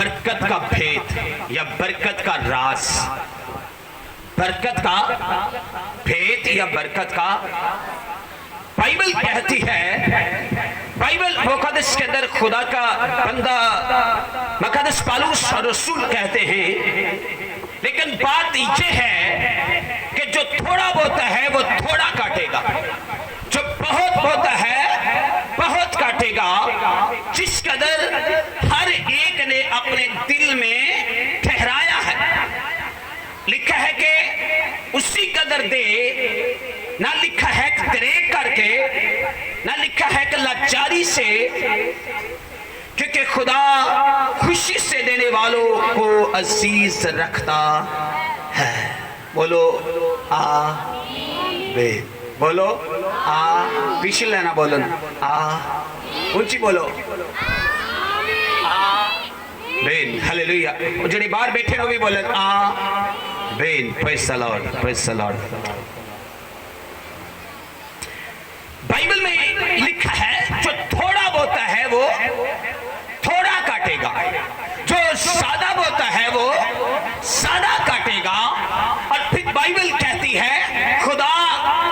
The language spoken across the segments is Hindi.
बरकत का भेद या बरकत का राज, बरकत का भेद या बरकत का, बाइबल कहती है, बाइबल मुकद्दस के अंदर खुदा का बंदा मुकद्दस पौलुस और रसूल कहते हैं, लेकिन बात ये है कि जो थोड़ा बोता है वो थोड़ा काटेगा, जो बहुत बोता है बहुत काटेगा। जिस कदर हर एक ने अपने दिल में ठहराया है, लिखा है कि उसी कदर दे, ना लिखा है कि तरेक करके, ना लिखा है कि लाचारी से, क्योंकि खुदा खुशी से देने वालों को अजीज रखता है। बोलो आमीन, बोलो पीछे लेना, बोलो ऊंची बोलो आमीन, हालेलुया। जो बाहर बैठे हो भी बोले आमीन, praise the Lord, praise the Lord. Bible में लिखा है जो थोड़ा बोता है वो थोड़ा काटेगा, जो सादा बोता है वो सादा काटेगा। और फिर बाइबल कहती है खुदा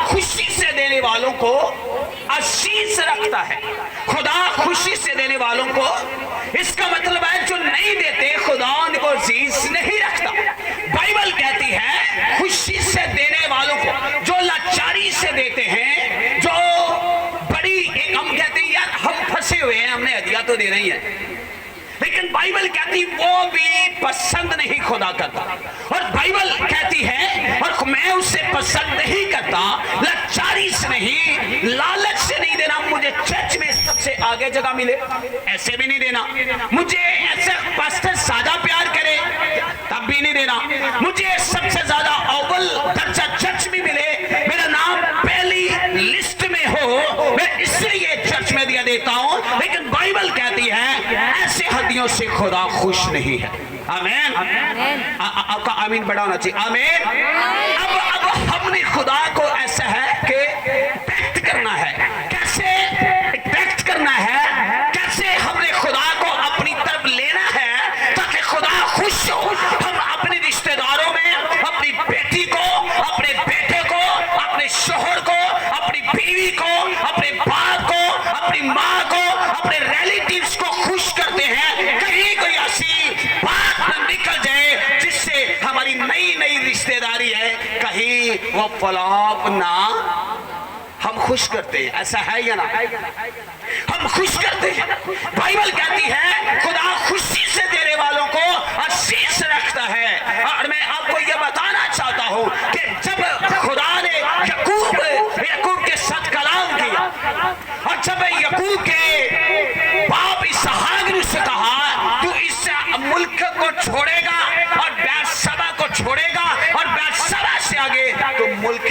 खुशी से देने वालों को आशीष रखता है, खुदा खुशी से देने वालों को, इसका मतलब है जो नहीं देते खुदा उनको अजीज नहीं रखता। बाइबल कहती है खुशी से देने वालों को, जो लाचारी से देते हैं, जो बड़ी एक, हम कहते हैं यार हम फंसे हुए हैं, हमने हदिया तो दे रही है, लेकिन बाइबल कहती वो भी पसंद नहीं खुदा करता। और बाइबल कहती है और मैं उससे पसंद नहीं करता, लाचारी से नहीं, लालच से नहीं देना। मुझे चर्च में सबसे आगे जगह मिले ऐसे भी नहीं देना, मुझे ऐसे पास्टर सादा प्यार करे तब भी नहीं देना, मुझे सबसे ज्यादा अव्वल दर्जा चर्च में मिले, मेरा नाम पहली लिस्ट में हो, मैं इसलिए चर्च में दिया देता हूं। लेकिन बाइबल कहती है ऐसे हदियों से खुदा खुश नहीं है। आमीन, आपका आमीन बड़ा होना चाहिए। आमीन। अब हमने खुदा को ऐसा है कि व्यक्त करना है, कैसे व्यक्त करना है, कैसे हमने खुदा को अपनी तरफ लेना है ताकि खुदा खुश हो। हम अपने रिश्तेदारों में अपनी बेटी को, अपने बेटे को, अपने शोहर को, अपनी बीवी को, अपने बाप को, अपनी माँ को, अपने रिलेटिव्स को खुश करते हैं। कहीं कोई ऐसी बात न निकल जाए जिससे हमारी नई नई रिश्तेदारी है कहीं वो फ्लॉप ना, हम खुश करते हैं। ऐसा है या ना, हम खुश करते हैं। बाइबल कहती है खुदा खुशी से देने वालों को आशीष रखता है। और मैं आपको यह बताना चाहता हूं कि जब खुदा ने याकूब के साथ कलाम किया और जब याकूब के बाप इसहाक ने उससे कहा तू इस मुल्क को छोड़ेगा और बेर्शेबा को छोड़ेगा और बेर्शेबा से आगे तो मुल्क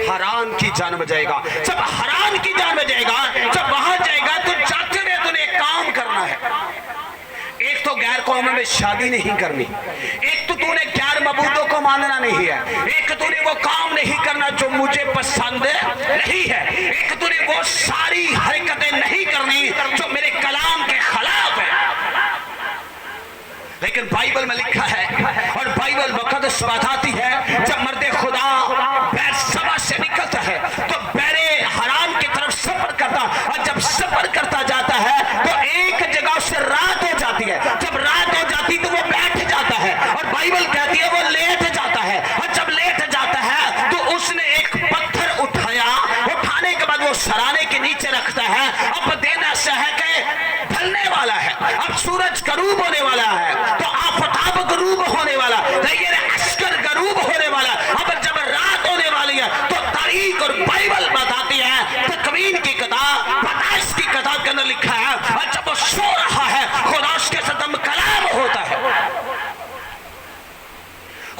हरान की जान बजाएगा। जब हरान की जान बजाएगा, जब वहां जाएगा तो जाते हुए तूने एक काम करना है। एक तो गैर कौम में शादी नहीं करनी, एक तो तूने गैर मबूदों को मानना नहीं है, एक तूने वो काम नहीं करना जो मुझे पसंद नहीं है, एक तूने वो सारी हरकतें नहीं करनी जो मेरे कलाम के खिलाफ है। लेकिन बाइबल में लिखा है और बाइबल मुकद्दस बताती है जब मर्दे खुदा बेर्शेबा से निकलता है तो बेरे हराम की तरफ सफर करता, और जब सफर करता जाता है तो एक जगह से रात हो जाती है। जब रात हो जाती तो वो बैठ जाता है और बाइबल कहती है वो लेट जाता है, और जब लेट जाता है तो उसने एक पत्थर उठाया, उठाने के बाद वो सराने के नीचे रखता है। अब देना है कि ढलने वाला है, अब सूरज गरूब होने वाला है, तो आफताब गरूब होने वाला, अस्कर गरूब होने वाला। अब जब रात होने वाली है तो तारीख और बाइबल बताती है, तकवीन की किताब, पैदाइश की किताब के अंदर लिखा है, और जब वो सो रहा है खुदा उसके साथ कलाम होता है,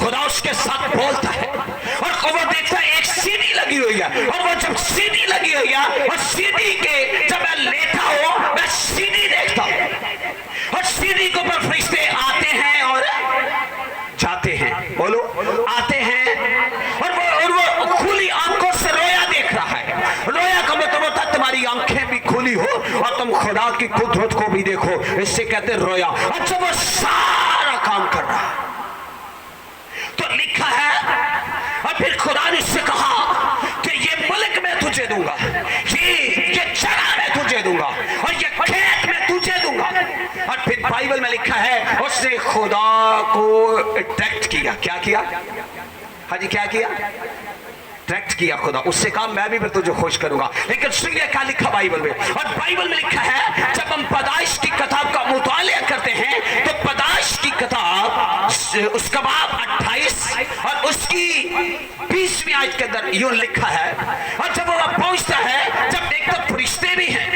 खुदा उसके साथ बोलता है और वो देखता है एक सीढ़ी लगी हुई है, और वो जब सीढ़ी लगी हुई है और सीढ़ी के जब मैं लेटा हो मैं सीढ़ी देखता हूं और सीढ़ी के ऊपर फरिश्ते आते हैं और जाते हैं। बोलो आते हैं और वो खुली आंखों से रोया देख रहा है। रोया का मतलब होता तुम्हारी आंखें भी खुली हो और तुम खुदा की इससे कहते रोया। अच्छा वो सारा काम कर रहा तो लिखा है, और फिर खुदा ने उससे कहा कि ये मुल्क मैं तुझे दूंगा, ये जगह मैं तुझे दूंगा, और ये खेत मैं तुझे दूंगा। और फिर बाइबल में लिखा है उसने खुदा को अट्रैक्ट किया। क्या किया? हाँ जी, क्या किया? अट्रैक्ट किया खुदा। उससे कहा मैं भी फिर तुझे खुश करूंगा। लेकिन सुनिए क्या लिखा बाइबल में। और बाइबल में लिखा है जब हम पैदाइश की किताब का मुतालिया करते हैं तो पैदाइश की किताब उसका बाब 28 और उसकी 20वीं आयत के अंदर यूं लिखा है। और जब वो पहुंचता है, जब देखता फरिश्ते भी हैं,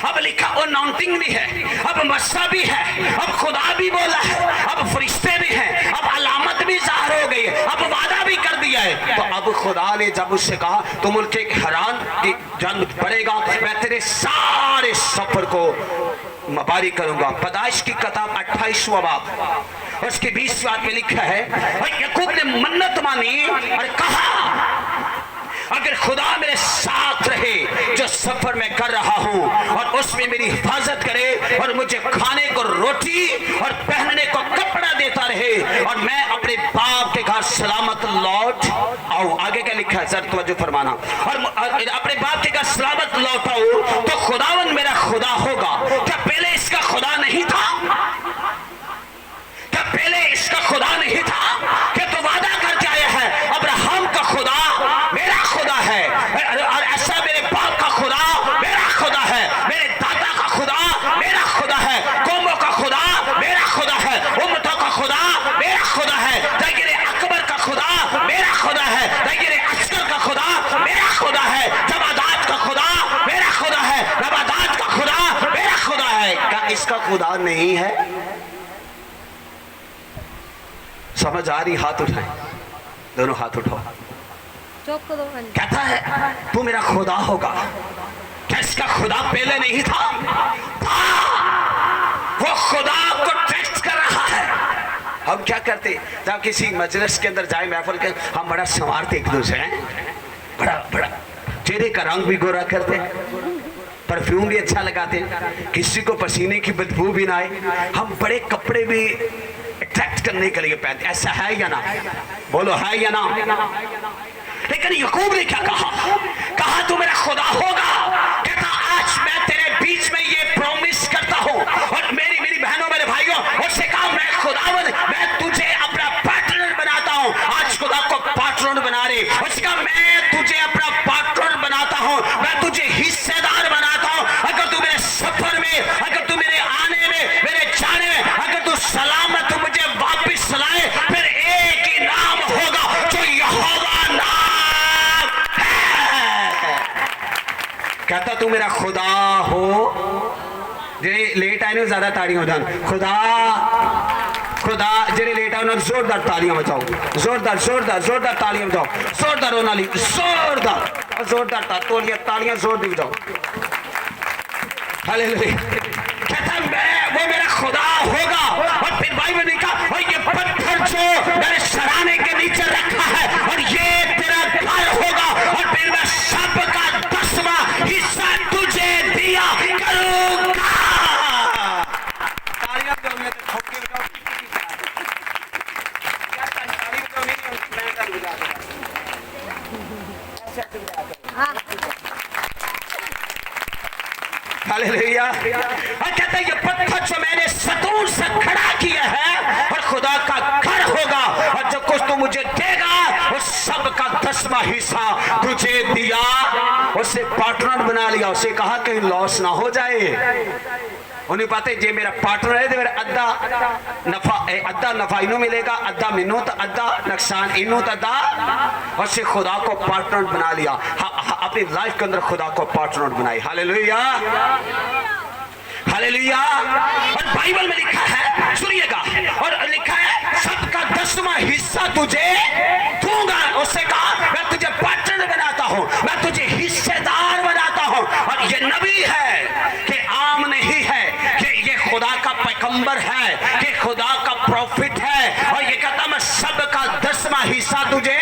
अब लिखा अनाउंसिंग भी है, अब मस्सा भी है, अब खुदा भी बोला है, अब फरिश्ते भी हैं, अब अलामत भी ज़ाहिर हो गई है, अब वादा भी कर दिया है। तो अब खुदा ने जब उससे कहा तुम उनके हैरान की जंग पड़ेगा, मैं तेरे सारे सफर को मबारी करूंगा। पैदाइश की किताब 28वां बाब उसके 20वें आयत में लिखा है, और याकूब ने मन्नत मानी और कहा अगर खुदा मेरे साथ रहे जो सफर में कर रहा हूं, और उसमें मेरी हिफाजत करे, और मुझे खाने को रोटी और पहनने को कपड़ा देता रहे, और मैं अपने बाप के घर सलामत लौट आऊं। आगे क्या लिखा है सर, तवज्जो फरमाना। और अपने बाप के घर सलामत लौट आऊं तो खुदावन मेरा खुदा होगा। क्या पहले इसका खुदा नहीं था? क्या पहले इसका खुदा नहीं था? क्या तो वादा करके आया है अब्राहम का खुदा मेरा खुदा है, और ऐसा मेरे बाप का खुदा मेरा खुदा है, मेरे दादा का खुदा मेरा खुदा है, कौमों का खुदा मेरा खुदा है, उम्मतों का खुदा मेरा खुदा है, तगीरे अकबर का खुदा मेरा खुदा है, तगीरे अस्कर का खुदा मेरा खुदा है, जमादात का खुदा मेरा खुदा है, नबादात का खुदा मेरा खुदा है। क्या इसका खुदा नहीं है? समझ आ रही? हाथ उठाएं, दोनों हाथ उठाओ। कहता है तू मेरा खुदा होगा। क्या इसका खुदा पहले नहीं था? वो खुदा को टेक्स्ट कर रहा है। हम क्या करते जब किसी मजलिस के अंदर जाए, महफिल के, हम बड़ा संवारते एक दूसरे हैं, बड़ा बड़ा चेहरे का रंग भी गोरा करते, परफ्यूम भी अच्छा लगाते, किसी को पसीने की बदबू भी ना आए, हम बड़े कपड़े भी अट्रैक्ट करने के लिए पहनते। ऐसा है या ना? बोलो है या ना? लेकिन याकूब ने क्या कहा? कहा तू मेरा खुदा होगा। कहता आज मैं तेरे बीच में ये प्रॉमिस करता हूं, और मेरी बहनों मेरे भाइयों, उससे कहा मैं खुदावन, मैं तुझे अपना पार्टनर बनाता हूं। आज खुदा को पार्टनर बना रहे, उसका मैं तुझे अपना पार्टनर बनाता हूं, मैं तुझे हिस्सेदार बनाता हूं। अगर तू मेरे सफर में, अगर तू मेरे आने में, मेरे जाने में, अगर तू सलामत मुझे वापिस लाए, फिर एक ही नाम होगा जो यहोवा नाम है। कहता तू मेरा खुदा हो। जेरे लेट आए ना ज्यादा ताड़ियां बजान। खुदा खुदा जेरे लेट आए ना जोरदार तालियां बजाओ, जोरदार जोरदार जोरदार तालियां बजाओ, जोरदार होना ली, जोरदार जोरदार तालियां जोर दी बजाओ। हालेलुया। कहता मैं वो मेरा खुदा होगा। और फिर बाइबल ने कहा और ये पत्थर जो मेरे सराहने के नीचे रखा है, और ये तेरा घर होगा, और फिर मैं सबका 10वां हिस्सा तुझे दिया करूंगा। तालियां बजाओ, ठोके बजाओ, हालेलुया। और कहता है ये पत्थर जो मैंने सतूर से खड़ा किया है, और खुदा का घर होगा, और जो कुछ तू मुझे देगा वो सब का 10वां हिस्सा तुझे दिया। उससे पार्टनर बना लिया, उसे कहा कहीं लॉस ना हो जाए। उन्हें पता है जे मेरा पार्टनर है तो मेरा अद्धा नफा इनू मिलेगा, अद्धा मिनू, तो अद्धा नुकसान इनू, तो अद्धा। और से खुदा को पार्टनर बना लिया। अपनी लाइफ के अंदर खुदा को पार्टनर बनाई। Hallelujah hallelujah. और बाइबल में लिखा है, सुनिएगा, और लिखा है सबका 10वां हिस्सा तुझे दूंगा। उससे कहा मैं तुझे पार्टनर बनाता हूं, मैं तुझे हिस्सेदार बनाता हूं। और ये नबी है कि आम नहीं है, कि ये खुदा का पैगंबर है, कि खुदा का प्रॉफिट है, और ये कहता मैं सबका 10वां हिस्सा तुझे।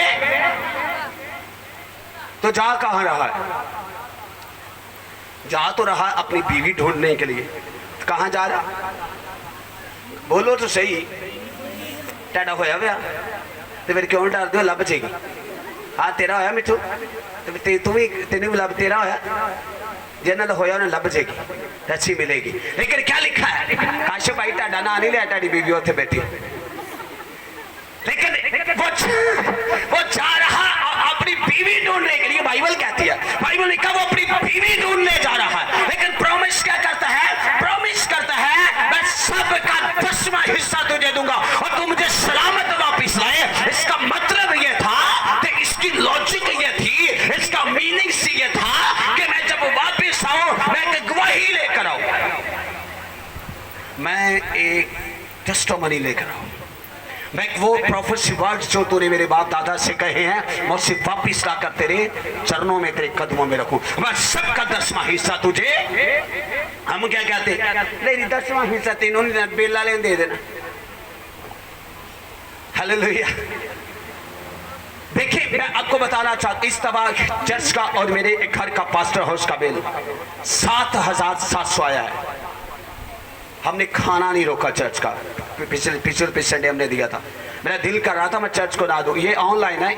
तो जा कहां रहा है? जा तो रहा अपनी बीवी ढूंढने के लिए। कहां जा रहा? बोलो तो सही। टाडा होया व्या तो फिर क्यों डरते हो? लभ जाएगी। हाँ तेरा होया मिठू तो तू भी तेन भी लभ तेरा होया जिन्होंने होया उन्हें लभ जाएगी, अच्छी मिलेगी। लेकिन क्या लिखा है? काश भाई टाडा ना नहीं लिया, टाडी बीवी उत्थे बैठी, लेकिन वो जा रहा अपनी बीवी ढूंढने के लिए। बाइबल कहती है, बाइबल लिखा वो अपनी बीवी ढूंढने जा रहा है, लेकिन प्रॉमिस क्या करता है? प्रॉमिस करता है मैं सबका 10वां हिस्सा तुझे दूंगा और तू मुझे सलामत वापस लाए। इसका मतलब ये था कि इसकी लॉजिक ये थी, इसका मीनिंग ये था कि मैं जब वापस आऊं मैं एक गवाही लेकर आऊं, मैं एक टेस्टिमनी लेकर आऊं, मैं वो प्रोफेसी वर्ड जो तूने मेरे बाप दादा से कहे हैं मैं उसे वापिस लाकर तेरे चरणों में, तेरे कदमों में रखूं। मैं सबका 10वां हिस्सा तुझे, हम क्या कहते नहीं 10वां हिस्सा तीनों बेला लेन दे देना। हालेलुया। देखिए मैं आपको बताना चाहता, इस दफा चर्च का और मेरे एक घर का पास्टर हाउस का बिल 7,700 आया है। हमने खाना नहीं रोका चर्च का, पिछले संडे हमने दिया था। मेरा दिल कर रहा था मैं चर्च को ना दूं, ये ऑनलाइन है,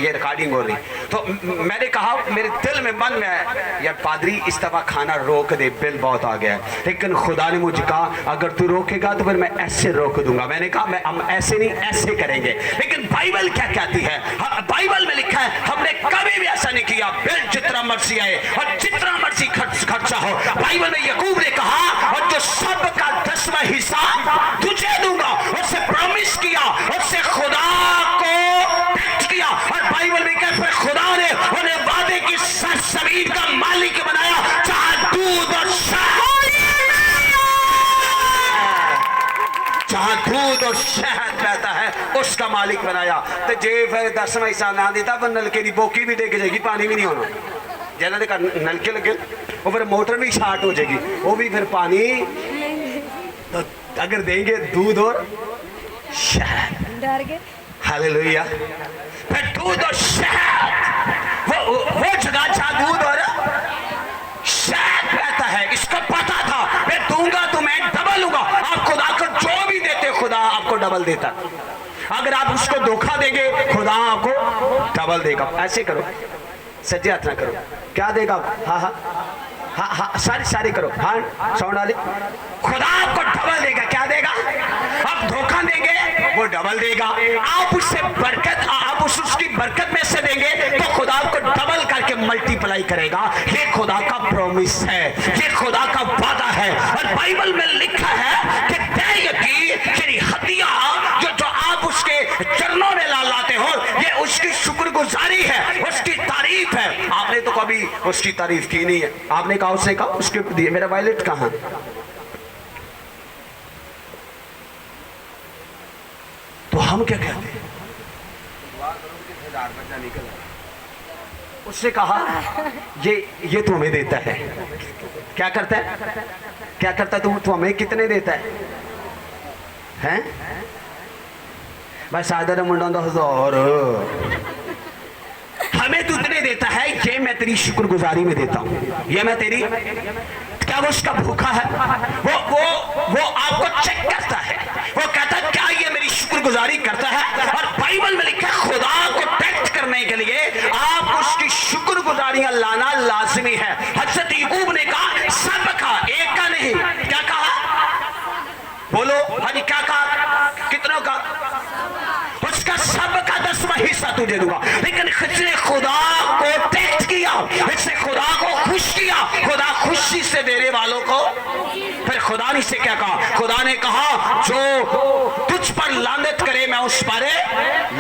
ये रिकॉर्डिंग हो रही, तो मैंने कहा मेरे दिल में मन में यार पादरी इस दफा खाना रोक दे, बिल बहुत आ गया है। लेकिन खुदा ने मुझे कहा अगर तू रोकेगा तो फिर मैं ऐसे रोक दूंगा। मैंने कहा मैं हम ऐसे नहीं ऐसे करेंगे। लेकिन बाइबल क्या कहती है? बाइबल में लिखा है हमने कभी भी ऐसा नहीं किया, बिल जितना मर्जी आए और जितना मर्जी खर्चा हो। बाइबल में याकूब ने कहा और जो सबका 10वां हिस्सा तुझे दूंगा, उससे प्रॉमिस किया, उससे खुदा को टेस्ट किया। और बाइबल में कहता है खुदा ने उन्हें वादे की जमीन का मालिक बनाया, जहां दूध और शहद बहता है उसका मालिक बनाया। तो जे फिर 10वां हिस्सा ना देता वो नलके की बोकी भी डेग जाएगी, पानी भी नहीं होना। जिन्होंने घर नलके लगे वो फिर मोटर भी शार्ट हो जाएगी, वो भी फिर पानी। तो अगर देंगे दूध और शहद, हालेलुया, फिर दूध और शहद, वो जगह जहां दूध और शहद रहता है, इसको पता था मैं दूंगा तो मैं डबल लूंगा। आप खुदा को जो भी देते खुदा आपको डबल देता। अगर आप उसको धोखा देंगे खुदा आपको डबल देगा। ऐसे करो, सज्जे हाथ ना करो, क्या देगा? हाँ हाँ हाँ हाँ सारी करो, हाँ साउंड वाले। खुदा आपको डबल देगा। क्या देगा? आप धोखा देंगे वो डबल देगा। आप उससे बरकत, आप उसकी बरकत में से देंगे तो खुदा आपको डबल करके मल्टीप्लाई करेगा। ये खुदा का प्रॉमिस है, ये खुदा का वादा है। और बाइबल में लिखा है कि तेरी हदियां जो आप उसके चरणों में लाते हो, ये उसकी शुक्रगुजारी है, उसकी तारीफ है। आपने तो कभी उसकी तारीफ की नहीं है। आपने कहा उसने कहा उसके दिए। मेरा वायलेट कहाँ? तो हम क्या कहते हैं? उसने कहा ये तो हमें देता है। क्या करता है? क्या करता है? तू हमें कितने देता है? बस आधा मुंडा और हमें तू इतने देता है, ये मैं तेरी शुक्रगुजारी में देता हूं। ये मैं तेरी, क्या वो उसका भूखा है? वो आपको चेक करता है, वो कहता है क्या ये मेरी शुक्रगुजारी करता है? और बाइबल में लिखा है खुदा को टेस्ट करने के लिए आप उसकी शुक्रगुजारियां लाना लाजमी है। हजरत याकूब ने कहा सबका, एक का नहीं। क्या कहा? बोलो हाजी, क्या कहा? कितनों का? उसका सबका 10वां हिस्सा तुझे दूंगा। लेकिन इसने खुदा को टेस्ट किया, इसने खुदा को खुश किया। खुदा खुशी से देने वालों को, फिर खुदा ने से क्या कहा? खुदा ने कहा जो तुझ पर लानत करे मैं उस पर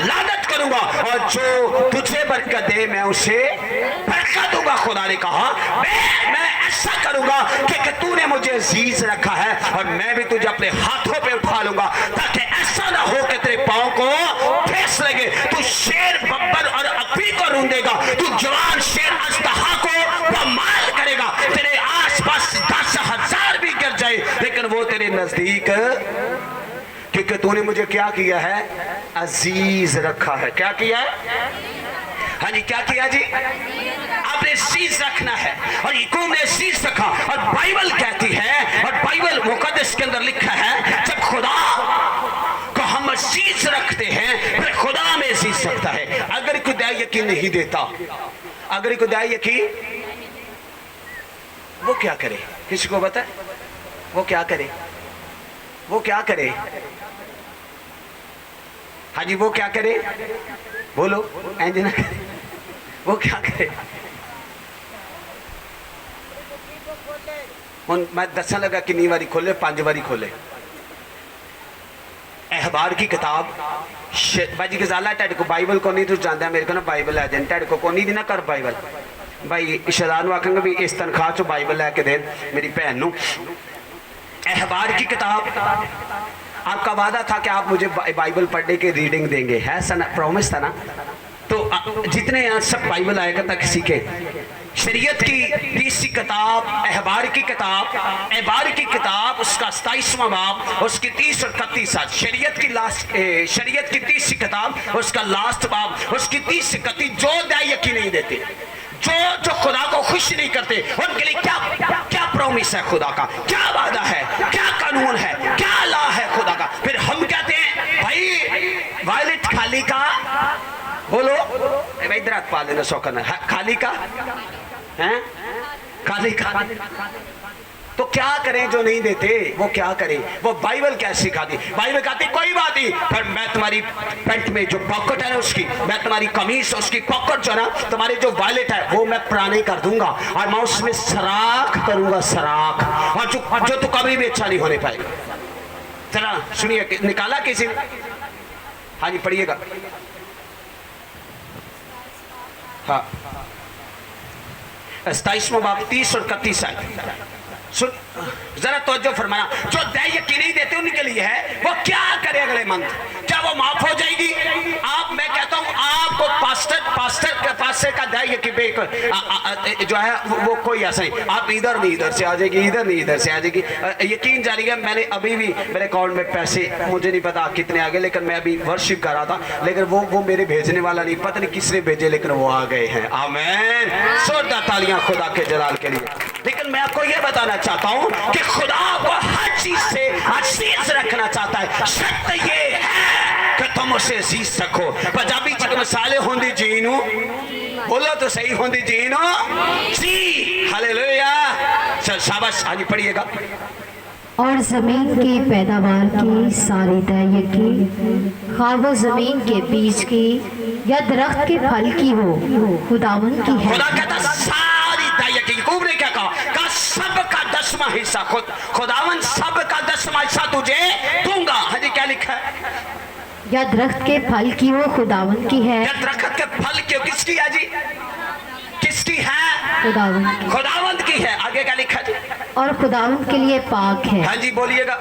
लानत करूंगा, और जो तुझे बरकत दे मैं उसे बरकत दूंगा। खुदा ने कहा मैं ऐसा करूंगा कि तूने मुझे अजीज रखा है और मैं भी तुझे अपने हाथों पे उठा लूंगा, ताकि ऐसा ना हो कि तेरे पांव को ठेस लगे। तू शेर, बब्बर और अकबी को रूंदेगा, तू जवान शेर अजदहा को बमाल करेगा। तेरे आसपास 10,000 भी गिर जाए लेकिन वो तेरे नजदीक, क्योंकि तूने मुझे क्या किया है? अजीज रखा है। क्या किया है? हाँ जी, क्या किया जी? आपने अजीज रखना है, और याकूब ने अजीज रखा। और बाइबल कहती है, और बाइबल मुकद्दस के अंदर लिखा है जब खुदा यकीन नहीं देता, अगर कोई दाई यकीन, वो क्या करे? किसी को बताए वो क्या करे? वो क्या करे? हाँ जी, वो क्या करे? बोलो एंजना करे, वो क्या करे? मैं दसा लगा कितनी बारी खोले, 5 बारी खोले। अखबार की किताब भाजी गजाला तेरे को बाइबल को नहीं तू जानता, मेरे को ना बाइबल है तेरे को नहीं देना कर बाइबल। भाई इशादार आखेंगे भी इस तनख्वाह चो बाइबल लैके दे मेरी भैन नू। अखबार की किताब, आपका वादा था कि आप मुझे बाइबल पढ़ने की रीडिंग देंगे, है सना, प्रॉमिस था ना? तो जितने यहाँ सब बाइबल आएगा तक सीखे। शरीयत की 30वीं किताब, अहबार की किताब, अहबार की किताब उसका 27वां बाब, उसकी 30 और 31 साल, शरीयत की 30वीं किताब उसका लास्ट बाब, उसकी 30 से 31, जो दाई यकीन नहीं देते, जो खुदा को खुश नहीं करते, उनके लिए क्या प्रॉमिस है खुदा का, क्या वादा है, क्या कानून है, क्या लॉ है खुदा का। फिर हम कहते हैं भाई वायलेट खाली का, बोलो इधर हाथ पा लेना शौकन है, खाली का है, खाली का। तो क्या करें जो नहीं देते? वो क्या करें? वो बाइबल क्या सिखाती? बाइबल कहती कोई बात नहीं, पर मैं तुम्हारी पैंट में जो पॉकेट है ना उसकी, मैं तुम्हारी कमीज उसकी पॉकेट जो ना, तुम्हारे जो वॉलेट है वो मैं पुराने कर दूंगा और मैं उसमें सराख करूंगा, सराख, और जो तो कभी भी अच्छा नहीं होने पाएगा। चला सुनिए, निकाला किसी ने? हाँ जी पढ़िएगा। हाँ 27वां बाब 30 और 31 है। सुन जरा तवज्जो फरमाना, जो दया यकीन नहीं देते उनके लिए है, वो क्या करे अगले मंथ? क्या वो माफ हो जाएगी? आप, मैं कहता हूं आपको पास्टर का दया यकीन जो है वो कोई ऐसा नहीं, आप इधर नहीं इधर से आ जाएगी, इधर नहीं इधर से आ जाएगी। यकीन जारी है, मैंने अभी भी मेरे अकाउंट में पैसे मुझे नहीं पता कितने आ गए, लेकिन मैं अभी वर्शिप कर रहा था, लेकिन वो मेरे भेजने वाला नहीं, पता नहीं किसने भेजे, लेकिन वो आ गए हैं। आमीन, जोरदार तालियां खुदा के जलाल के लिए। लेकिन मैं आपको यह बताना चाहता हूं कि खुदा आपको हर चीज से अजीज रखना चाहता है। शर्त ये है कि तुम उसे अजीज सको। पंजाबी च मिसाले होंदी जीनू, बोलो तो सही, होंदी जीनू जी, हालेलुया। चल शाबाश, आगे पढ़िएगा। और ज़मीन की पैदावार की सारी दया की, खा वो ज़मीन के बीज की या दरख्त के फल की हो, खुदावन की है। खुदा कहता सारी दया की, याकूब ने क्या कहा? सबका 10वां हिस्सा खुदावन सबका 10वां हिस्सा तुझे दूंगा। हाँ जी, क्या लिखा है? या दरख्त के फल की हो, खुदावन की है। या दरख्त के फल की हो, किसकी है जी? किसकी है? खुदावंत की है। आगे क्या लिखा जी? और खुदावंत के लिए पाक है। हाँ जी बोलिएगा।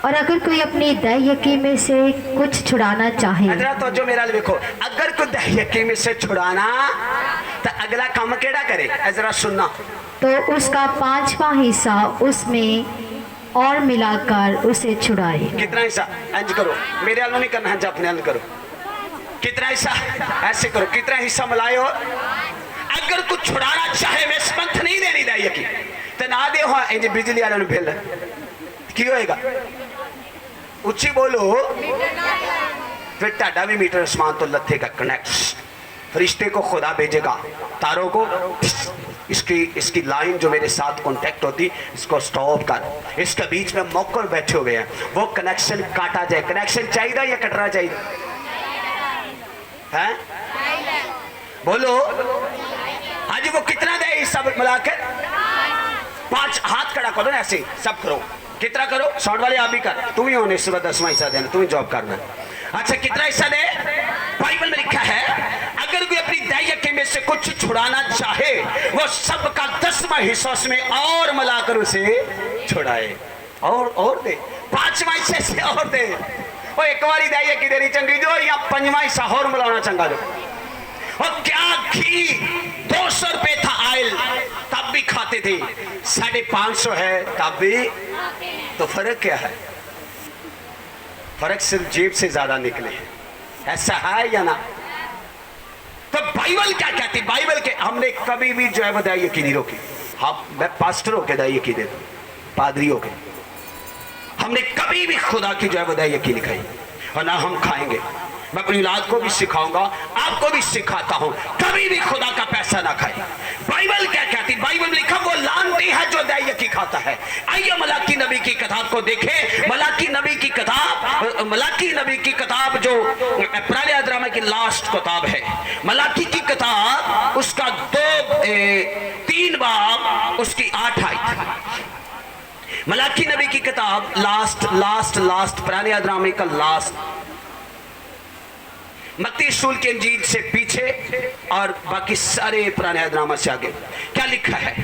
और अगर कोई अपनी दया में से कुछ छुड़ाना चाहे, तो जो मेरा देखो, अगर कोई दया में से छुड़ाना तो अगला काम केड़ा करे? जरा सुनना, तो उसका 5वां हिस्सा उसमें और मिलाकर उसे छुड़ाए। कितना हिस्सा? इंज करो, मेरे हाल नहीं करना है, अपने हाल करो। कितना हिस्सा? ऐसे करो, कितना हिस्सा मिलाए। और अगर कुछ छुड़ाना चाहे, मैं स्पंथ नहीं देनी दया की, तो ना दे हो इंज बिजली वाले बिल की होएगा? उच्ची बोलो, फिर टाडा भी मीटर आसमान तो लथेगा कनेक्ट। फरिश्ते को खुदा भेजेगा, तारों को, इसकी लाइन जो मेरे साथ कांटेक्ट होती, इसको स्टॉप कर। इसके बीच में मौकर बैठे हुए हैं, वो कनेक्शन काटा जाए। कनेक्शन चाहिए या कटना चाहिए? हैं बोलो। हाँ जी, वो कितना दे सब मिलाकर? 5 हाथ खड़ा करो ना, ऐसे सब करो। कितना करो? साउंड वाले आप भी कर, तुम ही होने सुबह 10वां हिस्सा देना, तुम ही जॉब करना। अच्छा, कितना हिस्सा दे? बाइबल में लिखा है अगर कोई अपनी दया में से कुछ छुड़ाना चाहे, वो सबका 10वां हिस्सा उसमें और मिलाकर उसे छुड़ाए। और दे, 5वां हिस्से से और दे। वो एक बारी दया की देनी चंगी जो, या 5वां हिस्सा और मिलाना चंगा जो। और क्या घी 200 रुपए था आयल, तब भी खाते थे, 550 है तब भी। तो फर्क क्या है? फर्क सिर्फ जेब से ज्यादा निकले हैं, ऐसा है या ना? तो बाइबल क्या कहती? बाइबल के हमने कभी भी जो है वो दया की नहीं रोकी। हम, मैं पास्टर होके दया की देता, पादरी होके, हमने कभी भी खुदा की जो है वो दया की नहीं खाई, और ना हम खाएंगे। मैं अपनी औलाद को भी सिखाऊंगा, आपको भी सिखाता हूं, कभी भी खुदा का पैसा ना खाए। बाइबल क्या कहती है? बाइबल में लिखा वो लानती है जो दैय की खाता है। आइए मलाकी नबी की किताब को देखें। मलाकी नबी की किताब जो पुराने अहद की लास्ट किताब है, मलाकी की किताब, उसका 3 बाब, उसकी 8 आयत। मलाकी नबी की किताब लास्ट पुराने अहद का लास्ट, मत्ती रसूल के इंजील से पीछे और बाकी सारे पुराने अहद से आगे क्या लिखा है?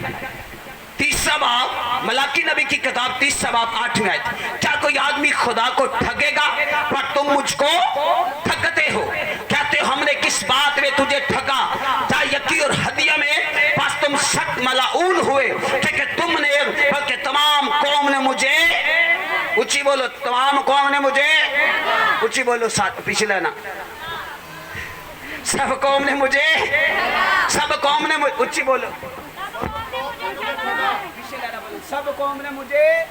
3 बाब, मलाकी नबी की किताब 3 बाब 8 आयत। क्या कोई आदमी खुदा को ठगेगा? पर तुम मुझको ठगते हो। कहते हो हमने किस बात में तुझे ठगा? यकी और हदिया में बस तुम सख्त मलाऊन हुए, क्योंकि तुमने, बल्कि तमाम कौम ने मुझे, ऊंची बोलो, तमाम कौम ने मुझे, ऊंची बोलो, साथ पीछे लेना, सब कौम ने मुझे, सब कौम ने मुझे, ऊंची बोलो, सब कौम ने मुझे,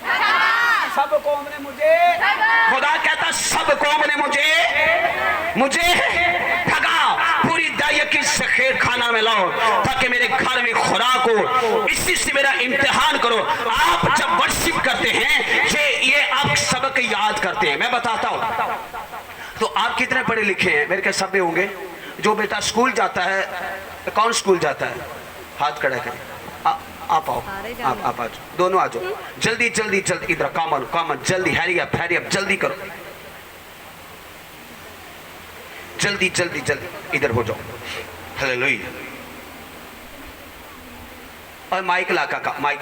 सब कौम ने मुझे, खुदा कहता सब कौम ने मुझे ठगा। पूरी दायत की ज़ख़ीर खाना में लाओ ताकि मेरे घर में खुराक हो, इसी से मेरा इम्तिहान करो। आप जब वर्शिप करते हैं, ये आप सबक याद करते हैं। मैं बताता हूँ, तो आप कितने पढ़े लिखे हैं? मेरे के सब होंगे। जो बेटा स्कूल जाता है, कौन स्कूल जाता है? हाथ खड़ा करें। आप आओ, आप आ जाओ, दोनों आ जाओ, जल्दी जल्दी जल्दी, इधर कॉमन जल्दी, हैरी अप जल्दी करो, जल्दी जल्दी जल्दी इधर हो जाओ। हालेलुया। और माइक ला का माइक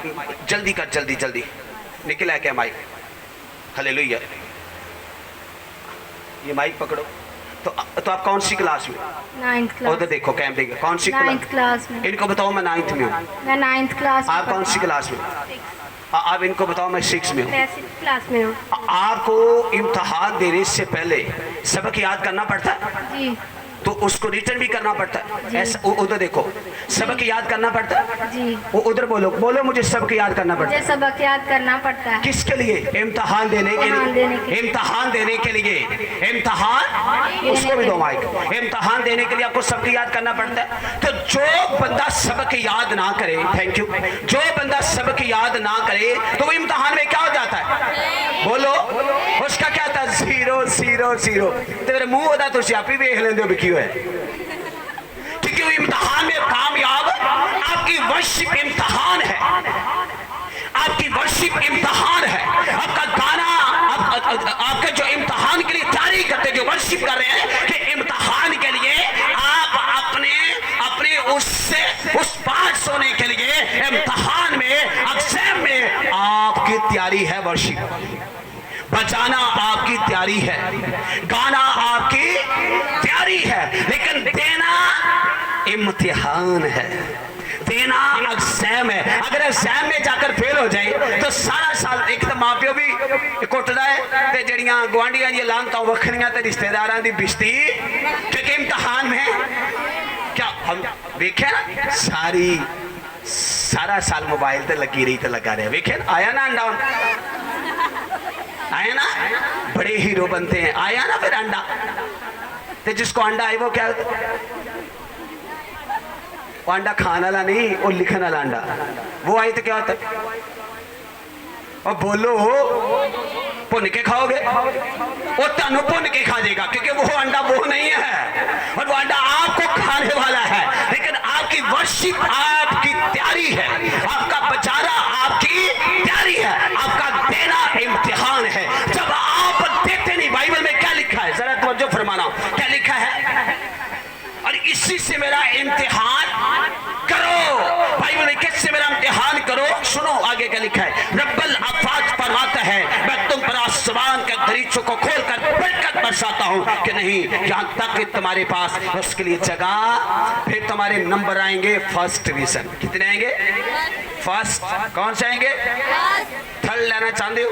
जल्दी कर, जल्दी जल्दी निकला क्या माइक? हालेलुया। ये माइक पकड़ो। तो आप कौन सी क्लास में? 9th class. उधर देखो कैमरे में, कौन सी 9th क्लास में। इनको बताओ मैं 9th में हूँ। मैं 9th क्लास। आप कौन सी क्लास में? आप इनको बताओ मैं 6 में हूँ। मैं 6th क्लास में हूँ। आपको इम्तिहान देने से पहले सबक याद करना पड़ता है जी। तो उसको रिटर्न भी करना पड़ता है। ऐसा उधर देखो, सबक याद करना पड़ता है जी। उधर बोलो मुझे सबक याद करना पड़ता है। मुझे सबक याद करना पड़ता है। किसके लिए? इम्तिहान देने के लिए। इम्तिहान देने के लिए, इम्तिहान, उसको भी दो माइक। इम्तिहान देने के लिए आपको सबक याद करना पड़ता है। तो जो बंदा सबक याद ना करे, थैंक यू, जो बंदा सबक याद ना करे तो वो इम्तिहान में क्या हो जाता है? बोलो, उसका क्या था? 0 0 0। तेरे मुंह होता तो आप ही देख लेंगे भी क्यों है, क्योंकि वो इम्तिहान में कामयाब। आपकी वर्शिप इम्तिहान है, आपकी वर्शिप इम्तिहान है। आपका गाना, आपके जो इम्तिहान के लिए तैयारी करते, जो वर्शिप कर रहे हैं, कि इम्तिहान के लिए आप अपने उस पास होने के लिए इम्तिहान में, एग्जाम में आपकी तैयारी है। वर्शिप बजाना आपकी तैयारी है, गाना आपकी तैयारी है, लेकिन देना इम्तिहान है, देना एग्जाम है। अगर एग्जाम में जाकर फेल हो जाए तो सारा साल एक तो माँ प्यो भी कुटदा है, ते जड़ियां गुआंढियां दी लानतां वखरियां ते रिश्तेदारां दी बिश्ती, क्योंकि इम्तिहान में क्या हम देखे ना, सारा साल मोबाइल ते लगी रही, तो लगा रहे, वेखे आया ना अंडा, आया ना, बड़े हीरो बनते हैं, आया ना फिर अंडा। तो जिसको अंडा आए वो क्या होता? वो अंडा खाने वाला नहीं, वो लिखने वाला अंडा। वो आए तो क्या होता? और बोलो, भुन के खाओगे, वो तनु भुन के खा जाएगा, क्योंकि वो अंडा वो नहीं है, और वो अंडा आपको खाने वाला है। लेकिन आपकी वर्शिप आपकी तैयारी है, आपका बचाना आपकी तैयारी है, आपका देना इम्तिहान है। जब आप देते नहीं, बाइबल में क्या लिखा है, जरा तवज्जो फरमाना, क्या लिखा है? और इसी से मेरा इम्तिहान करो। बाइबल में कैसे मेरा इम्तिहान करो? सुनो आगे क्या लिखा है। रब्बल अफ़ाज फरमाता है, मैं तुम पर आसमान के दरीचों को खोलकर बरकत बरसाता हूँ कि नहीं, यहाँ तक कि तुम्हारे पास उसके लिए जगह, फिर तुम्हारे नंबर आएंगे फर्स्ट डिवीजन। कितने आएंगे? फर्स्ट। कौन से आएंगे? थर्ड लेना चाहते हो,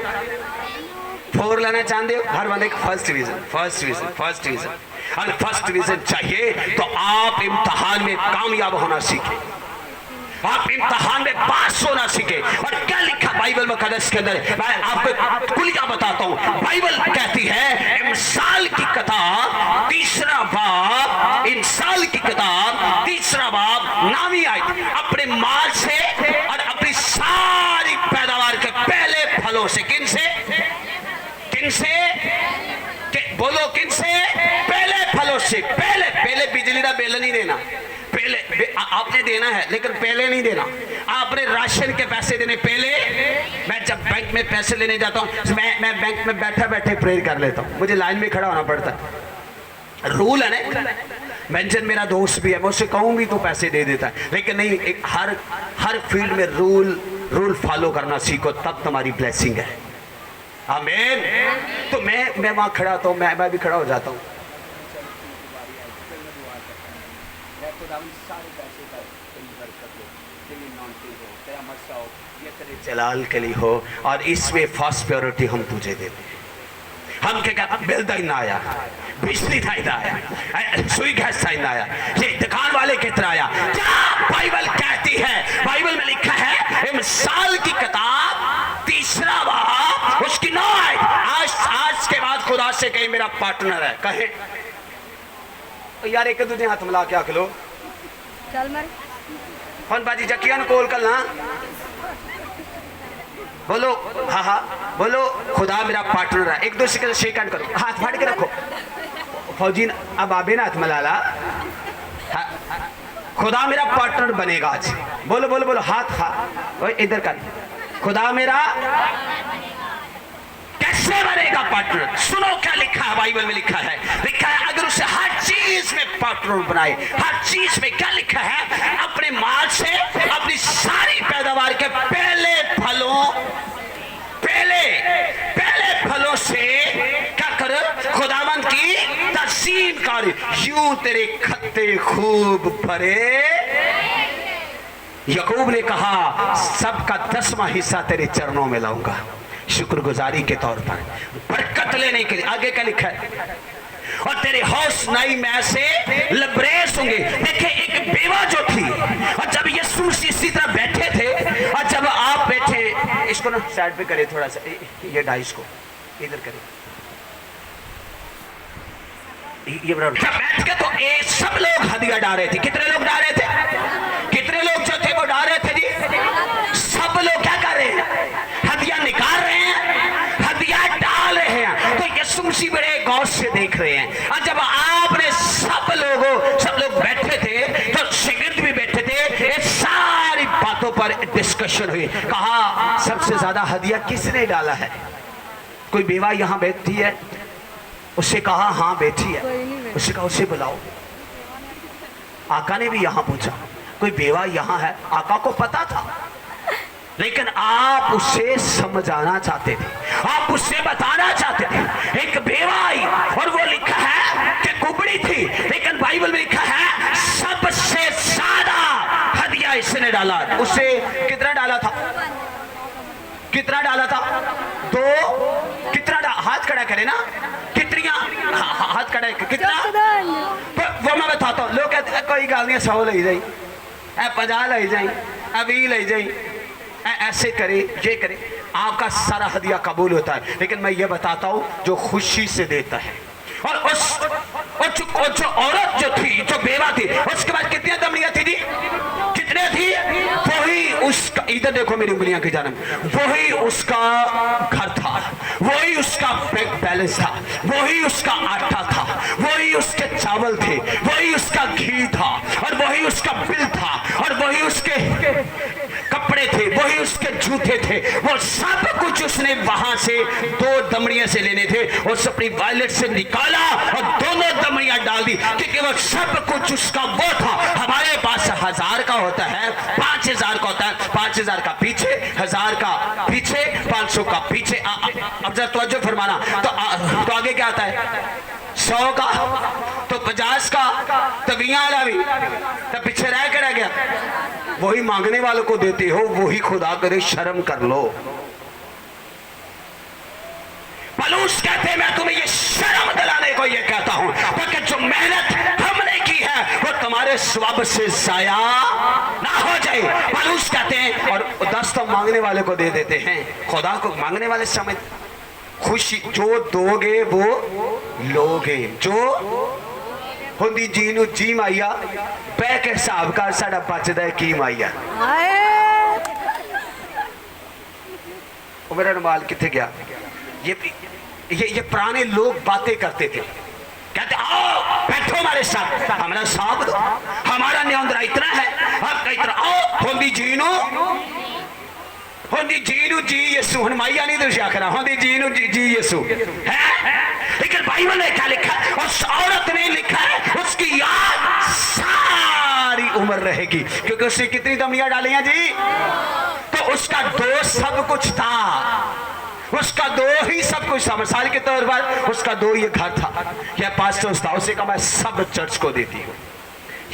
4 लेना चाहते हो? हर बंदे first division, first division, first division. अगर फर्स्ट डिवीजन चाहिए तो आप इम्तिहान में कामयाब होना सीखें, आप इम्तिहान में पास होना सीखे। और क्या लिखा बाइबल मुकद्दस के अंदर, मैं आपको कुलिया बताता हूँ। बाइबल कहती है, मिसाल की किताब 30 नामी आयत, अपने माल से और अपनी सारी पैदावार के पहले फलों से। किन से? किन से? बोलो किन से? पहले फलों से। पहले पहले बिजली का बिल नहीं देना, पहले आपने देना है लेकिन पहले नहीं देना। आपने राशन के पैसे देने पहले। मैं जब बैंक में पैसे लेने जाता हूँ, मैं बैंक में बैठे बैठे प्रेयर कर लेता हूँ, मुझे लाइन में खड़ा होना पड़ता है, रूल है ना। मेंशन मेरा दोस्त भी है, मैं उससे कहूँ भी तो पैसे दे देता है, लेकिन नहीं, एक हर फील्ड में रूल फॉलो करना सीखो, तब तुम्हारी ब्लेसिंग है। आमीन। तो मैं वहां खड़ा तो मैं भी खड़ा हो जाता हूँ। जलाल के लिए हो, और इसमें फर्स्ट प्रायोरिटी हम तुझे देते हैं। हम क्या कहते, बिल था ना आया, बिजली था ना आया, सुई गैस था ना आया, ये दुकान वाले कितना आया। क्या बाइबल कहती है? बाइबल में लिखा है, मिसाल की किताब 3 बाब उसकी 9 आयत। आज के बाद खुदा से कहीं मेरा पार्टनर है, कहे यार एक दूसरे हाथ मिला के आख लो, चल मर कौन बाजी जकियान कोल कर ना बोलो, हाँ बोलो, खुदा मेरा पार्टनर है। एक दूसरे के शेक हैंड करो, हाथ फाड़ के रखो। फौजी अब आबे ना हाथ मिला, खुदा मेरा पार्टनर बनेगा आज। बोलो बोलो बोलो, हाथ इधर कर, खुदा मेरा कैसे बनेगा पार्टनर? सुनो क्या लिखा है बाइबल में। लिखा है अगर उसे हर चीज में पार्टनर बनाए, हर चीज में क्या लिखा है? अपने माल से अपनी सारी पैदावार के पहले फलों से क्या कर, खुदावंद की तस्सीम कर, यूं तेरे खत्ते खूब भरे। याकूब ने कहा सबका 10वां हिस्सा तेरे चरणों में लाऊंगा, शुक्रगुजारी के तौर पर, बरकत लेने के लिए। आगे क्या लिखा है? और तेरे हौस नई में से लबरेज होंगे। देखिए एक बेवा जो थी, और जब यीशु मसीह इसी तरह बैठे थे, और जब आप बैठे, इसको ना साइड पे करे थोड़ा सा, ये डाइस को इधर करे, ये बैठ के तो सब लोग हदिया डाल रहे थे। कितने लोग डाल रहे थे? कितने लोग जो थे वो डाल रहे थे जी? सब लोग क्या कर रहे हैं? हदिया निकाल रहे हैं, हदिया डाल रहे हैं। तो यीशु मसीह बड़े गौर से देख रहे हैं। और जब आपने सब लोग बैठे थे, तो शिगिर्द भी बैठे थे, ये सारी बातों पर डिस्कशन हुई। कहा सबसे ज्यादा हदिया किसने डाला है? कोई बेवा यहाँ बैठी है? उससे कहा हाँ बैठी है। उससे कहा उसे बुलाओ। आका ने भी यहाँ पूछा कोई बेवा यहाँ है? आका को पता था, लेकिन आप उसे समझाना चाहते थे, आप उससे बताना चाहते थे। एक बेवा आई और वो लिखा है कि कुबड़ी थी, लेकिन बाइबल में लिखा है सबसे ज्यादा हदिया इसने डाला। उसे कितना डाला था? कितना डाला था? 2। कितना हाथ खड़ा करे ना, कितनिया हाथ खड़ा कितना? वो मैं बताता हूँ। लोग कहते कोई गल नहीं, 100 ले जाई, 50 ले जाई, 20 ले जाई, ऐसे करे, ये करे, आपका सारा हदिया कबूल होता है। लेकिन मैं ये बताता हूँ जो खुशी से देता है। और जो औरत जो थी, जो बेवा थी, उसके बाद कितनी दमड़ियां थी जी? कितने थी? वही उसका, इधर देखो मेरी उंगलियां की जानब, वही उसका घर था, वही उसका बैंक बैलेंस था, वही उसका आटा था, वही उसके चावल थे, वही उसका घी था, और वही उसका बिल था, और वही उसके कपड़े थे, वही उसके जूते थे। वो सब कुछ उसने वहां से 2 दमड़ियां से लेने थे, उस अपनी वॉलेट से निकाला और दोनों दमड़ियां डाल दी, क्योंकि वो सब कुछ उसका वो था। हमारे पास 1000 का होता है, 5000 का होता है, 5000 का पीछे, 1000 का पीछे, 500 का पीछे। अब जरा तवज्जो फरमाना, तो आगे क्या आता है? 100 का, तो 50 का, तो 20 वाला भी, तो पीछे रह गया। वही मांगने वालों को देते हो, वही खुदा करे शर्म कर लो। पलूस कहते मैं तुम्हें ये शर्म दिलाने को ये कहता हूं, क्योंकि जो मेहनत हमने की है वो तुम्हारे स्वभाव से जाया ना हो जाए। पलूस कहते हैं, और 10 तो मांगने वाले को दे देते हैं। खुदा को मांगने वाले समय खुशी, जो दोगे वो लोगे, जो होंदी जी नू जी माइया बह के हिसाब कर साडा बचदा है की माइया। मेरा रुमाल किथे गया? ये पुराने लोग बातें करते थे, कहते आओ बैठो हमारे साथ, हमारा साथ दो, हमारा न्योंदरा इतना है, आपका इतना, आओ होंदी जी नू जी यसू। हुण माइया नहीं तुझे आखना, होंदी जी नू जी यसू है। लेकिन बाइबल ने क्या लिखा है? उस औरत ने लिखा है उसकी याद सारी उम्र रहेगी, क्योंकि उसने कितनी दमियां डाली हैं जी। तो उसका दोस्त सब कुछ था, उसका दो ही सब कुछ था। मिसाल के तौर पर उसका दो ये घर था या पास्टर था, उसे कहा मैं सब चर्च को देती हूँ।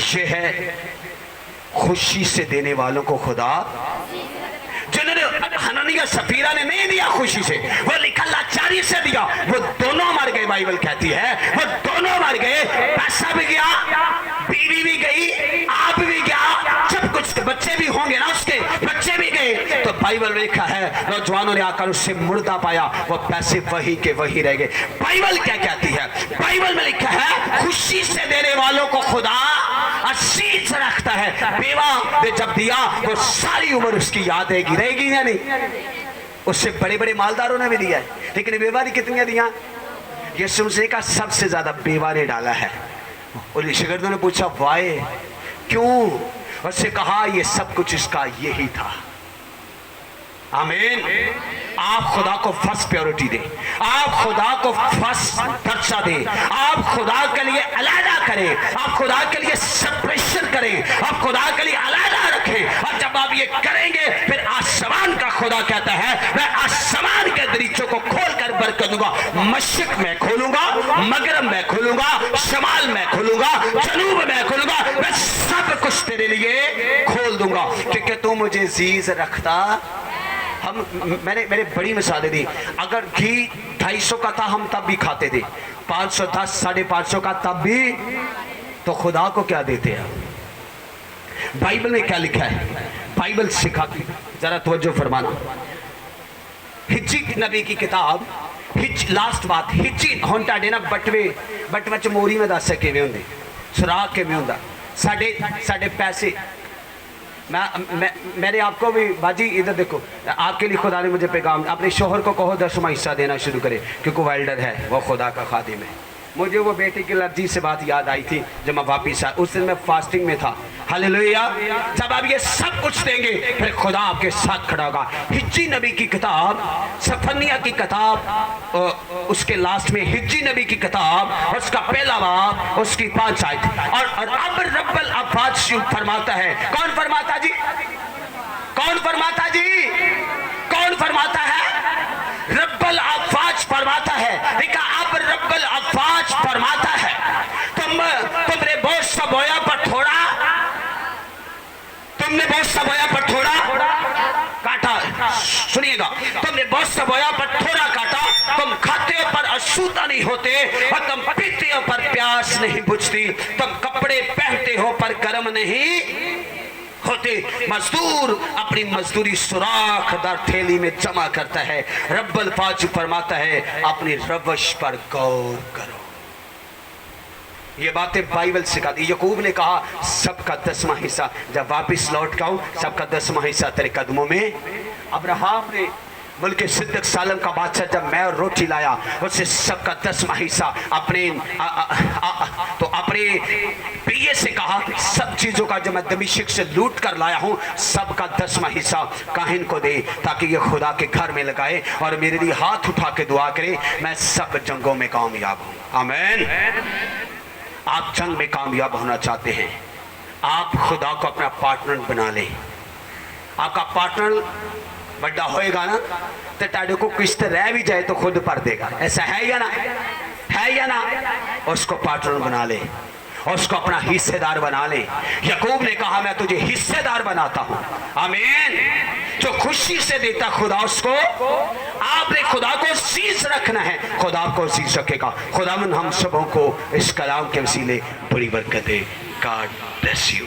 ये है खुशी से देने वालों को खुदा, जिन्होंने हननिया सफीरा ने नहीं दिया खुशी से, वो लिखा लाचारी से दिया, वो दोनों मर गए। बाइबल कहती है वो दोनों मर गए, पैसा भी गया, बीवी भी गई, आप भी गया, सब कुछ, बच्चे भी होंगे ना उसके, बच्चे भी गए। तो बाइबल में लिखा है नौजवानों ने आकर उससे मुर्दा पाया, वो पैसे वही के वही रह गए। बाइबल क्या कहती है? बाइबल में लिखा है खुशी से देने वालों को खुदा आशीष रखता है। बेवा ने जब दिया वो सारी उम्र उसकी याद रहेगी या नहीं? उससे बड़े बड़े मालदारों ने भी दिया है, लेकिन बेवा ने कितनी दिया? यीशु मसीह का सबसे ज्यादा बेवा ने डाला है। और शिगिर्दों ने पूछा वाई, क्यों? उससे कहा ये सब कुछ इसका यही था। आमीन। आप खुदा को फर्स्ट प्रायोरिटी दें, आप खुदा को फर्स्ट दर्जा दें, आप खुदा के लिए अलग करें, आप खुदा के लिए सेपरेशन करें, आप खुदा के लिए अलग रखें। और जब आप ये करेंगे फिर आसमान का खुदा कहता है मैं आसमान के दरीचों को खोल कर बरकत दूंगा। मशरिक में खोलूंगा, मगरब में खोलूंगा, शमाल में खोलूंगा, जनूब में खोलूंगा, मैं सब कुछ तेरे लिए खोल दूंगा, क्योंकि तू मुझे जीज रखता। मैंने बड़ी मिसालें दी। अगर घी 250 का था हम तब भी खाते थे, 510 550 का तब भी, तो खुदा को क्या देते हैं? बाइबल में क्या लिखा है? बाइबल सिखाती, जरा तवज्जो फरमाना। हिज्जी नबी की किताब, लास्ट बात, हिज्जी हुण तुहाडे ना बटवे च मोरी में दस किवें हुंदे, सुराख किवें हुंदा, साडे पैसे। मैंने आपको भी बाजी इधर देखो, आपके लिए खुदा ने मुझे पैगाम, अपने शोहर को कहो 10वां हिस्सा देना शुरू करे, क्योंकि वेल्डर है, वो खुदा का खादिम है। मुझे वो बेटी की एलर्जी से बात याद आई थी जब मैं वापिस आया, उस दिन मैं फास्टिंग में था। हालेलुया। जब आप ये सब कुछ देंगे फिर खुदा आपके साथ खड़ा होगा। हिज्जी नबी की किताब, सफनिया की किताब, उसके लास्ट में हिज्जी नबी की किताब, उसका पहला बाब, उसकी 5 आयत। और अब रब्बल अब्बास फरमाता है, कौन फरमाता जी? कौन फरमाता जी? कौन फरमाता है? रब्बल अब्बास फरमाता है। देखा, अब रब्बल अब्बास फरमाता है तुमने बोझ सा बोया पर थोड़ा, तुमने बोझ सा बोया पर थोड़ा काटा। सुनिएगा, तुमने बोझ सा बोया पर थोड़ा काटा, तुम खाते हो पर अशुद्ध नहीं होते, और तुम पीते हो पर प्यास नहीं बुझती, तुम कपड़े पहनते हो पर गर्म नहीं होते। मजदूर अपनी मजदूरी सुराखदार थैली में जमा करता है। रब्बल फाज फरमाता है अपनी रवश पर गौर करो। ये बातें बाइबल सिखाती। यकूब ने कहा सबका 10वां हिस्सा जब वापस लौट के आऊं, सबका 10वां हिस्सा तेरे कदमों में। अब्राहम ने मुल्क सिद्दीक सालम का बादशाह जब मैं और रोटी लाया, उससे सबका 10वां हिस्सा अपने प्रिय से कहा सब चीजों का जो मैं दमिश्क से लूट कर लाया हूं सबका 10वां हिस्सा काहिन को दे, ताकि ये खुदा के घर में लगाए और मेरे लिए हाथ उठा के दुआ करे, मैं सब जंगों में कामयाब हूं। आमीन। आप जंग में कामयाब होना चाहते हैं, आप खुदा को अपना पार्टनर बना लें। आपका पार्टनर बड़ा होएगा ना तो ताड़े को किस्त रह भी जाए तो खुद भर देगा। ऐसा है या ना? है या ना? उसको पार्टनर बना ले, उसको अपना हिस्सेदार बना ले। यकूब ने कहा मैं तुझे हिस्सेदार बनाता हूं। आमीन। जो खुशी से देता खुदा उसको, आपने खुदा को शीश रखना है, खुदा आपको शीश रखेगा। खुदावन हम सबों को इस कलाम के वसीले बड़ी बरकत दे। God bless you.